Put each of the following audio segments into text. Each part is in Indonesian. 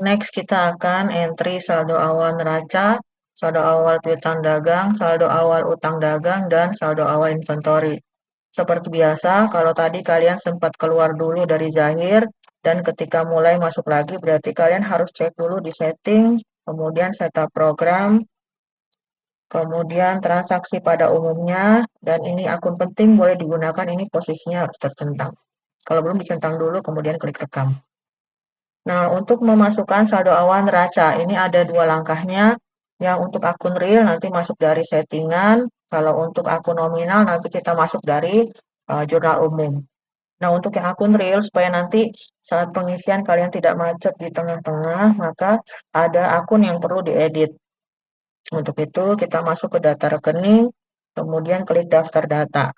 Next, kita akan entry saldo awal neraca, saldo awal piutang dagang, saldo awal utang dagang, dan saldo awal inventory. Seperti biasa, kalau tadi kalian sempat keluar dulu dari Zahir, dan ketika mulai masuk lagi, berarti kalian harus cek dulu di setting, kemudian setup program, kemudian transaksi pada umumnya, dan ini akun penting boleh digunakan, ini posisinya harus tercentang. Kalau belum dicentang dulu, kemudian klik rekam. Nah, untuk memasukkan saldo awal neraca, ini ada dua langkahnya. Yang untuk akun real nanti masuk dari settingan, kalau untuk akun nominal nanti kita masuk dari jurnal umum. Nah, untuk yang akun real, supaya nanti saat pengisian kalian tidak macet di tengah-tengah, maka ada akun yang perlu diedit. Untuk itu, kita masuk ke data rekening, kemudian klik daftar data.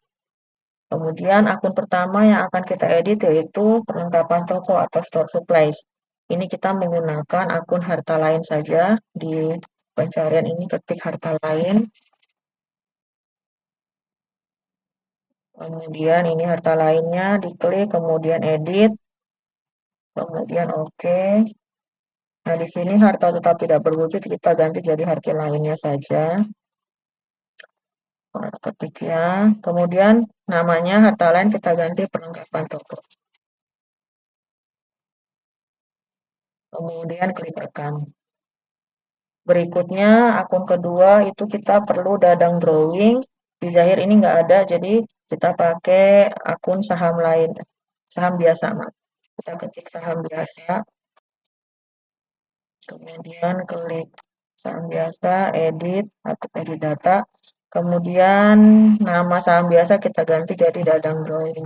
Kemudian akun pertama yang akan kita edit yaitu perlengkapan toko atau store supplies. Ini kita menggunakan akun harta lain saja. Di pencarian ini ketik harta lain. Kemudian ini harta lainnya, diklik, kemudian edit, kemudian oke. Nah, di sini harta tetap tidak berwujud, kita ganti jadi harta lainnya saja. Ketik ya. Kemudian namanya harta lain kita ganti perlengkapan toko. Kemudian klik rekam. Berikutnya akun kedua itu kita perlu dadang drawing. Di Zahir ini nggak ada, jadi kita pakai akun saham lain, saham biasa, Mak. Kita ketik saham biasa, kemudian klik saham biasa, edit atau edit data. Kemudian nama saham biasa kita ganti jadi dadang drawing.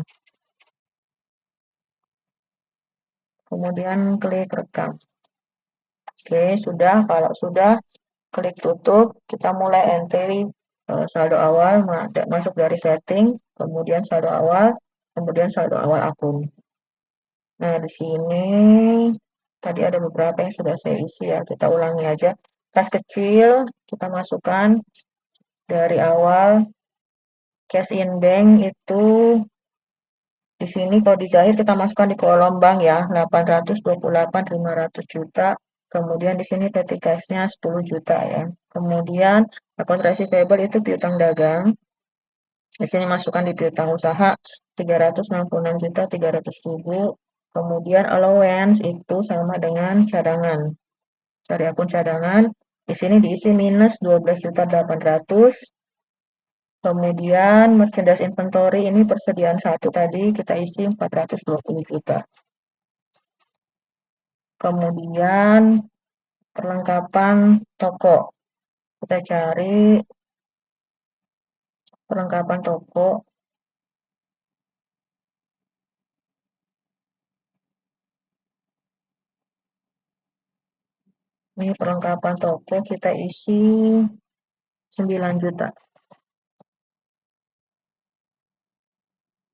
Kemudian klik rekam. Oke, sudah. Kalau sudah, klik tutup. Kita mulai entry saldo awal, masuk dari setting, kemudian saldo awal, kemudian saldo awal akun. Nah, di sini tadi ada beberapa yang sudah saya isi ya. Kita ulangi aja. Kas kecil kita masukkan dari awal. Cash in bank itu di sini kalau di Zahir kita masukkan di kolom bank ya, 828.500 juta. Kemudian di sini PT Cash-nya 10 juta ya. Kemudian akun receivable itu piutang dagang. Di sini masukkan di piutang usaha 366.300.000. Kemudian allowance itu sama dengan cadangan. Cari akun cadangan. Di sini diisi minus 12.800. Kemudian merchandise inventory ini persediaan satu tadi kita isi 420 juta. Kemudian perlengkapan toko. Kita cari perlengkapan toko. Ini perlengkapan toko kita isi 9 juta.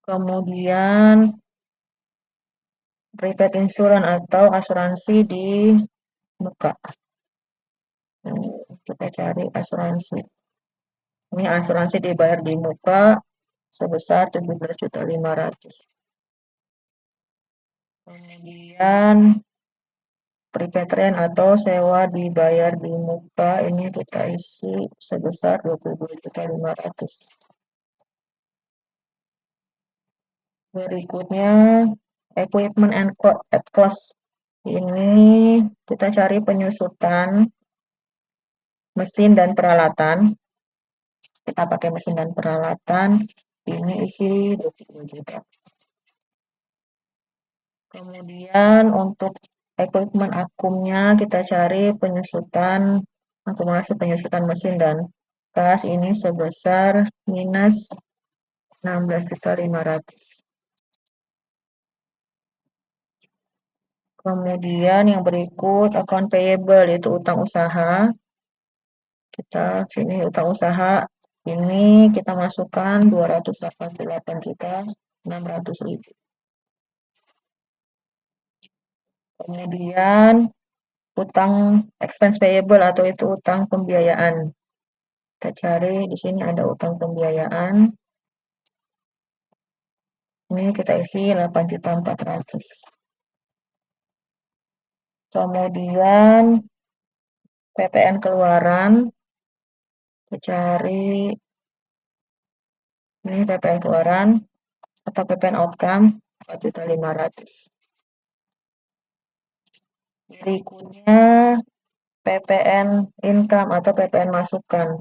Kemudian prepaid insurance atau asuransi di muka. Ini kita cari asuransi. Ini asuransi dibayar di muka sebesar 17.500.000. Kemudian prepaid rent atau sewa dibayar di muka ini kita isi sebesar 22.500.000. Berikutnya equipment and cost. Ini kita cari penyusutan mesin dan peralatan. Kita pakai mesin dan peralatan. Ini isi 20 juta. Kemudian untuk equipment akumnya kita cari penyusutan akumulasi penyusutan mesin dan kas ini sebesar minus 16.500.000. Kemudian yang berikut account payable yaitu utang usaha. Kita sini utang usaha ini kita masukkan 288.600.000. Kemudian utang expense payable atau itu utang pembiayaan. Kita cari di sini ada utang pembiayaan. Ini kita isi 8.400.000. Kemudian PPN keluaran, kita cari ini PPN keluaran atau PPN outcome 4.500.000. Berikutnya PPN income atau PPN masukan.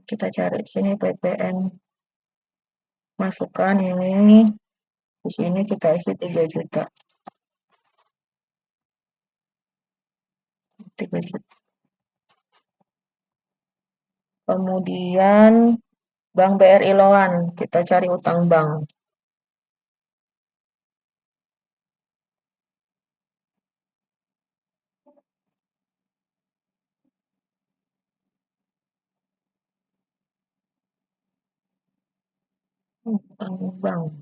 Kita cari sini PPN masukan ini, di sini kita isi 3 juta. 3 juta. Kemudian Bank BRI Loan, kita cari utang bank. Utang bank.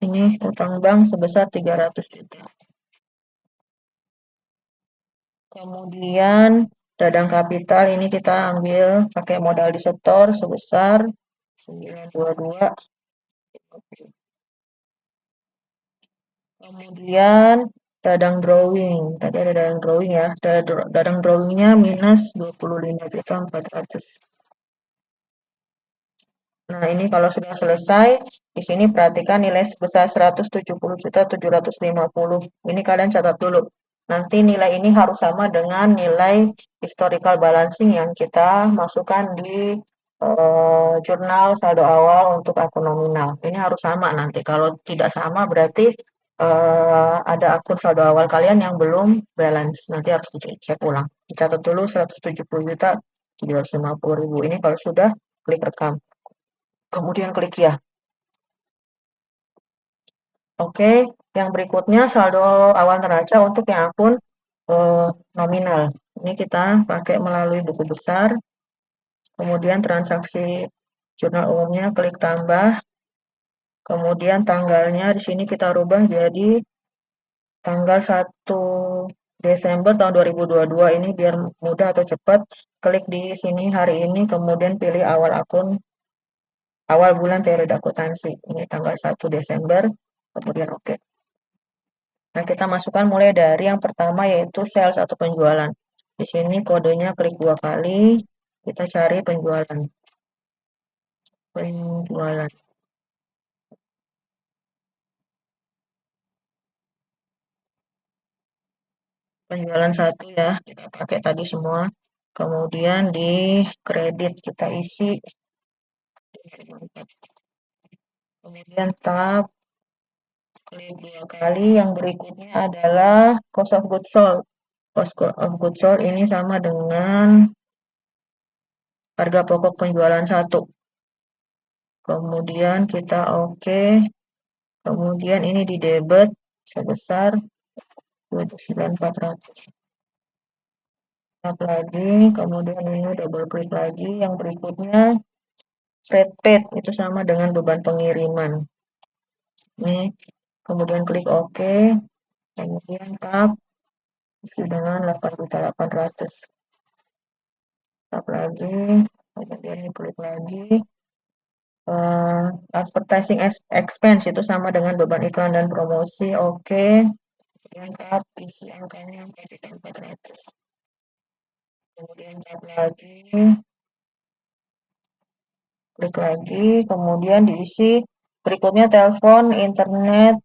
Ini utang bank sebesar 300 juta. Kemudian dadang kapital ini kita ambil pakai modal disetor sebesar 922. Kemudian dadang drawing. Tadi ada dadang drawing ya. Dadang drawingnya minus 25.400. Nah, ini kalau sudah selesai, di sini perhatikan nilai sebesar 170.750. Ini kalian catat dulu. Nanti nilai ini harus sama dengan nilai historical balancing yang kita masukkan di jurnal saldo awal untuk akun nominal. Ini harus sama nanti. Kalau tidak sama berarti ada akun saldo awal kalian yang belum balance. Nanti harus dicek ulang. Dicatat dulu 170.750.000. Ini kalau sudah klik rekam. Kemudian klik ya. Oke, yang berikutnya saldo awal neraca untuk yang akun nominal. Ini kita pakai melalui buku besar. Kemudian transaksi jurnal umumnya klik tambah. Kemudian tanggalnya di sini kita rubah jadi tanggal 1 Desember tahun 2022 ini biar mudah atau cepat. Klik di sini hari ini, kemudian pilih awal bulan periode akuntansi. Ini tanggal 1 Desember, kemudian oke. Nah, kita masukkan mulai dari yang pertama yaitu sales atau penjualan. Di sini kodenya klik 2 kali, kita cari penjualan. Penjualan. Penjualan 1 ya, kita pakai tadi semua. Kemudian di kredit kita isi. Kemudian tab, klik 2 kali. Yang berikutnya adalah cost of goods sold. Cost of goods sold ini sama dengan harga pokok penjualan 1. Kemudian kita oke. Kemudian ini di debit sebesar 29.400. Tap lagi, kemudian ini double klik lagi. Yang berikutnya freight paid itu sama dengan beban pengiriman. Ini kemudian klik OK. Kemudian tap dengan 8.800. Tap lagi, kemudian klik lagi. Advertising expense itu sama dengan beban iklan dan promosi. Oke. Kemudian tap isi angkanya 4.400. Kemudian tap lagi, klik lagi, kemudian diisi berikutnya telepon, internet,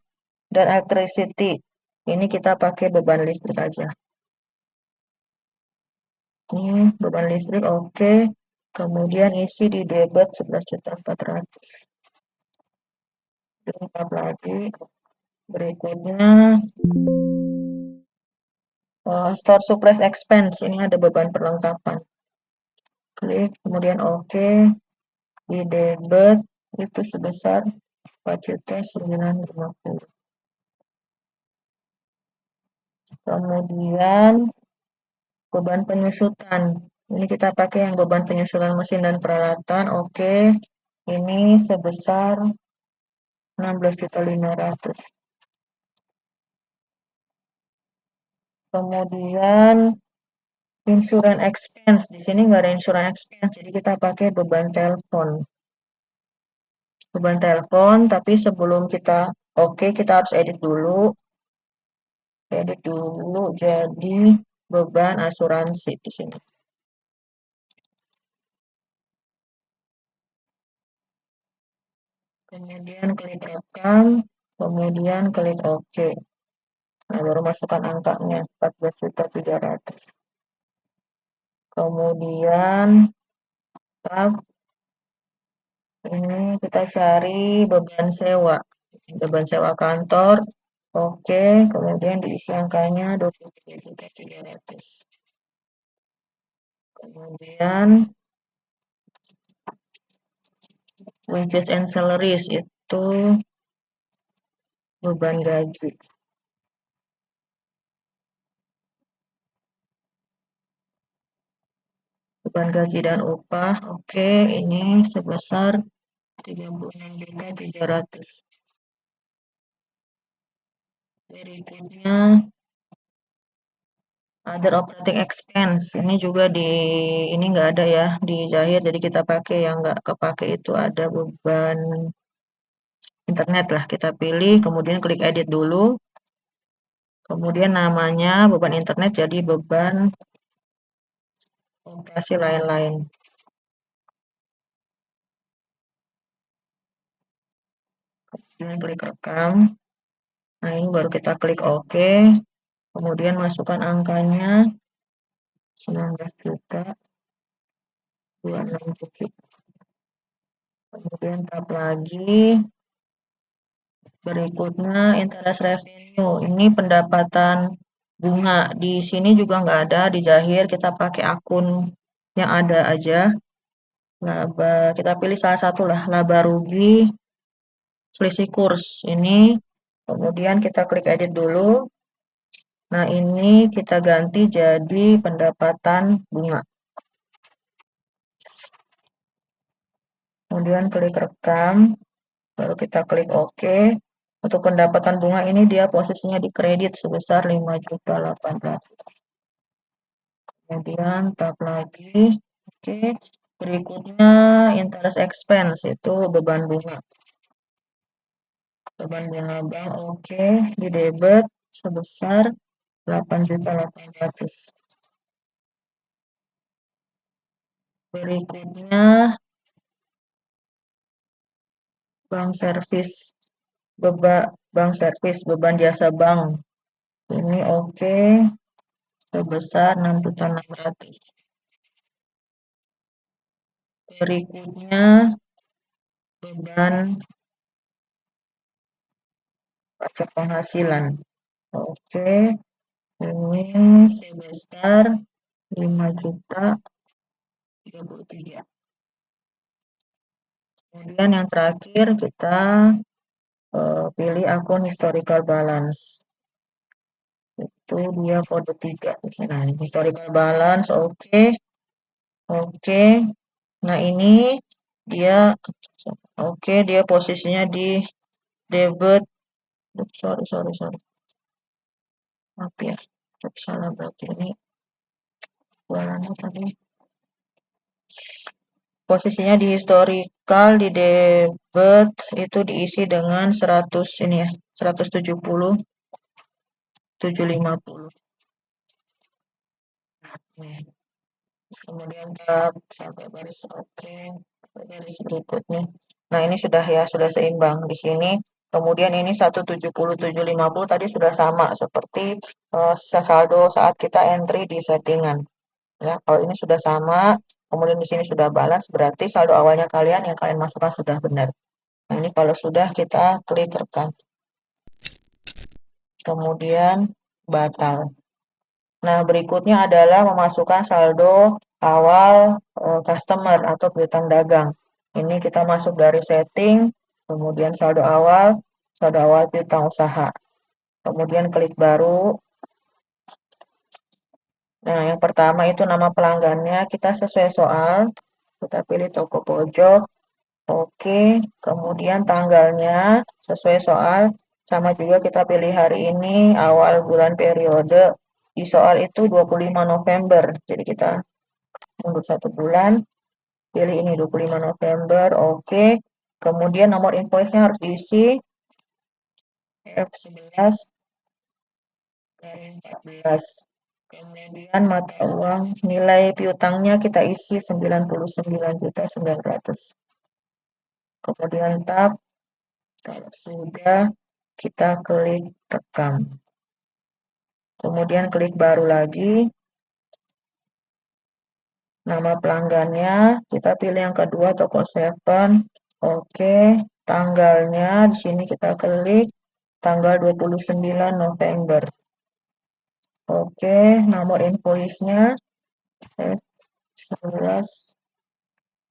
dan electricity. Ini kita pakai beban listrik aja. Ini beban listrik oke. Kemudian isi di debit 11.400. Tap lagi. Berikutnya store supplies expense. Ini ada beban perlengkapan. Klik, kemudian oke. Di debit itu sebesar 4.950. Kemudian beban penyusutan. Ini kita pakai yang beban penyusutan mesin dan peralatan. Oke. Ini sebesar 16.500. Kemudian insurance expense. Di sini nggak ada insurance expense, jadi kita pakai beban telepon. beban telepon, tapi sebelum kita oke, kita harus edit dulu. Edit dulu jadi beban asuransi di sini. Kemudian klik rekam, kemudian klik OK. Nah, baru masukkan angkanya 14.300.000. Kemudian tab ini kita cari beban sewa. Beban sewa kantor. Oke, kemudian diisi angkanya 23.300.000. Kemudian wages and salaries itu beban gaji. Beban gaji dan upah, oke, ini sebesar 36.300.000. Berikutnya other operating expense. Ini juga ini nggak ada ya di Jahir, jadi kita pakai yang nggak kepake itu ada beban internet lah. Kita pilih, kemudian klik edit dulu. Kemudian namanya beban internet jadi beban komunikasi lain-lain. Kemudian klik rekam. Nah, ini baru kita klik OK. Kemudian masukkan angkanya 19.26. Kemudian tab lagi. Berikutnya interest revenue. Ini pendapatan bunga. Di sini juga nggak ada di Jahir. Kita pakai akun yang ada aja. Laba, kita pilih salah satu lah, laba rugi selisih kurs. Ini kemudian kita klik edit dulu. Nah, ini kita ganti jadi pendapatan bunga. Kemudian klik rekam, baru kita klik OK. Untuk pendapatan bunga ini dia posisinya di kredit sebesar 5.800.000. Kemudian tab lagi. Oke. Berikutnya interest expense itu beban bunga. Beban bunga bank oke, di debit sebesar 8.800.000. Berikutnya bank servis, beban jasa bank. Ini oke, sebesar 6.600.000. Berikutnya beban pajak penghasilan. Oke, ini sebesar 5.033.000. Kemudian yang terakhir kita pilih akun historical balance. Itu dia kode 3. Nah, historical balance oke. Oke. Nah, ini dia oke, dia posisinya di debit. Sorry. Maaf ya. Salah berarti ini jualannya tadi. Posisinya di historical, di debit itu diisi dengan 100 ini ya, 170 750. Kemudian tab sampai baris oke, baris berikutnya. Nah, ini sudah ya, sudah seimbang di sini. Kemudian ini 170 750 tadi sudah sama seperti saldo saat kita entry di settingan. Ya, kalau ini sudah sama, kemudian di sini sudah balance, berarti saldo awalnya kalian yang kalian masukkan sudah benar. Nah, ini kalau sudah kita klik rekam. Kemudian batal. Nah, berikutnya adalah memasukkan saldo awal customer atau piutang dagang. Ini kita masuk dari setting, kemudian saldo awal piutang usaha. Kemudian klik baru. Nah, yang pertama itu nama pelanggannya, kita sesuai soal. Kita pilih toko pojok. Oke, kemudian tanggalnya sesuai soal. Sama juga kita pilih hari ini, awal bulan periode. Di soal itu 25 November. Jadi kita mundur 1 bulan. Pilih ini 25 November. Oke. Kemudian nomor invoice-nya harus diisi F11 garing 14. Kemudian mata uang nilai piutangnya kita isi 99.900.000. Kemudian tab, kalau sudah kita klik rekam. Kemudian klik baru lagi. Nama pelanggannya kita pilih yang kedua toko Seven. Oke, tanggalnya di sini kita klik tanggal 29 November. Oke, nomor invoice-nya F11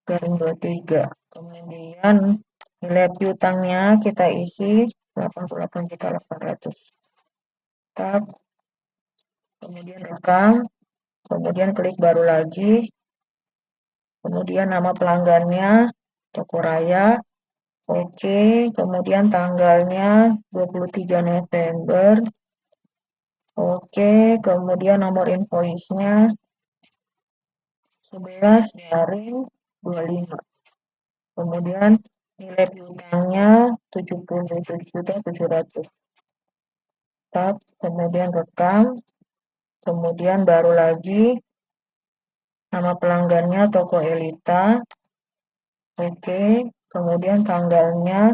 garing 23. Kemudian nilai piutangnya kita isi 88.800. Tab, kemudian rekam, kemudian klik baru lagi. Kemudian nama pelanggannya Toko Raya. Oke, kemudian tanggalnya 23 November. Oke, kemudian nomor invoice-nya 11 garing 25. Kemudian nilai piutangnya 77.700. Tab, kemudian rekam, kemudian baru lagi nama pelanggannya Toko Elita. Oke, kemudian tanggalnya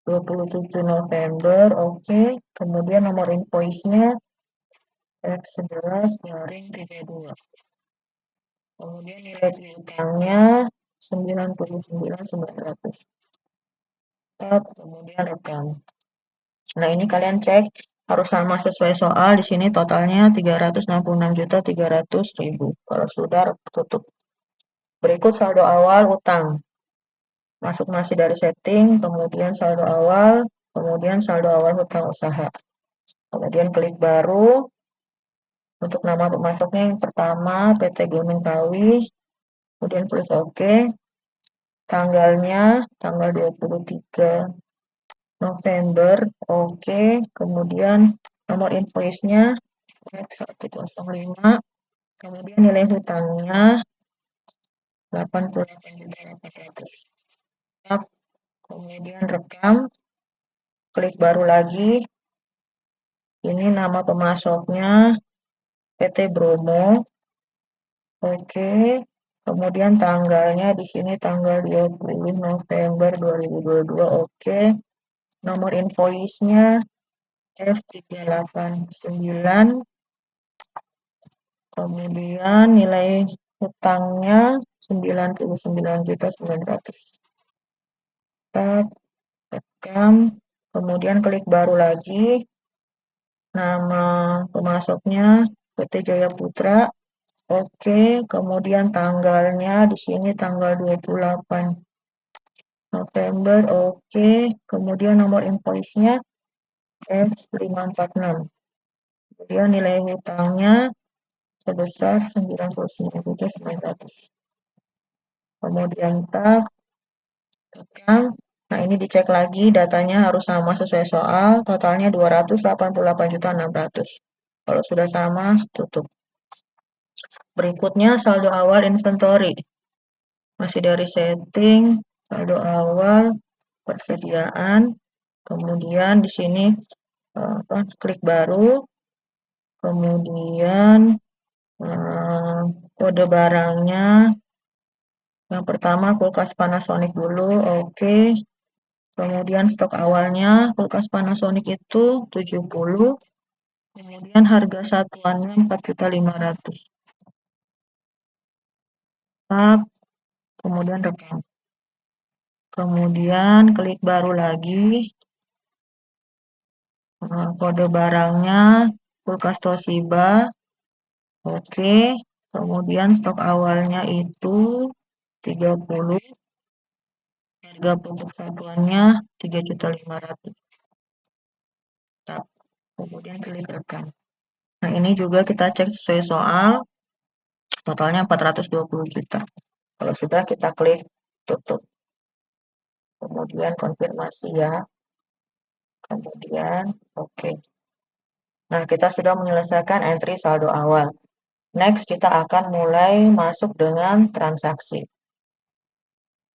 27 November. Oke, kemudian nomor invoice-nya F11 garing 32. Kemudian nilai piutangnya 99.900. Kemudian rekam. Nah, ini kalian cek harus sama sesuai soal. Di sini totalnya 366.300.000. Kalau sudah, tutup. Berikut saldo awal utang. Masuk masih dari setting, kemudian saldo awal, kemudian saldo awal hutang usaha. Kemudian klik baru. Untuk nama pemasoknya yang pertama PT Gunung Kawi. Kemudian klik OK. Tanggalnya tanggal 23 November. Oke. Kemudian nomor invoice-nya F105. Kemudian nilai hutangnya 88.800. Kemudian rekam. Klik baru lagi. Ini nama pemasoknya PT Bromo. Oke. Kemudian tanggalnya di sini tanggal 20 November 2022. Oke. Nomor invoice-nya F389. Kemudian nilai hutangnya 99.900. Rekam. Kemudian klik baru lagi. Nama pemasoknya PT Jaya Putra. Oke, kemudian tanggalnya di sini tanggal 28 November. Oke, kemudian nomor invoice-nya F546. Kemudian nilai hutangnya sebesar 99.900. Kemudian tab, rekam. Nah, ini dicek lagi datanya harus sama sesuai soal. Totalnya 288.600. Kalau sudah sama, tutup. Berikutnya saldo awal inventory. Masih dari setting, saldo awal, persediaan. Kemudian di sini klik baru. Kemudian kode barangnya. Yang pertama kulkas Panasonic dulu. Oke. Kemudian stok awalnya kulkas Panasonic itu 70. Kemudian harga satuannya 4.500.000. Kemudian rekam. Kemudian klik baru lagi. Kode barangnya kulkas Toshiba. Oke. Kemudian stok awalnya itu 30. Harga produk satuannya 3.500.000. Kemudian klik rekam. Nah, ini juga kita cek sesuai soal. Totalnya 420 juta. Kalau sudah, kita klik tutup. Kemudian konfirmasi ya. Kemudian oke. Nah, kita sudah menyelesaikan entry saldo awal. Next, kita akan mulai masuk dengan transaksi.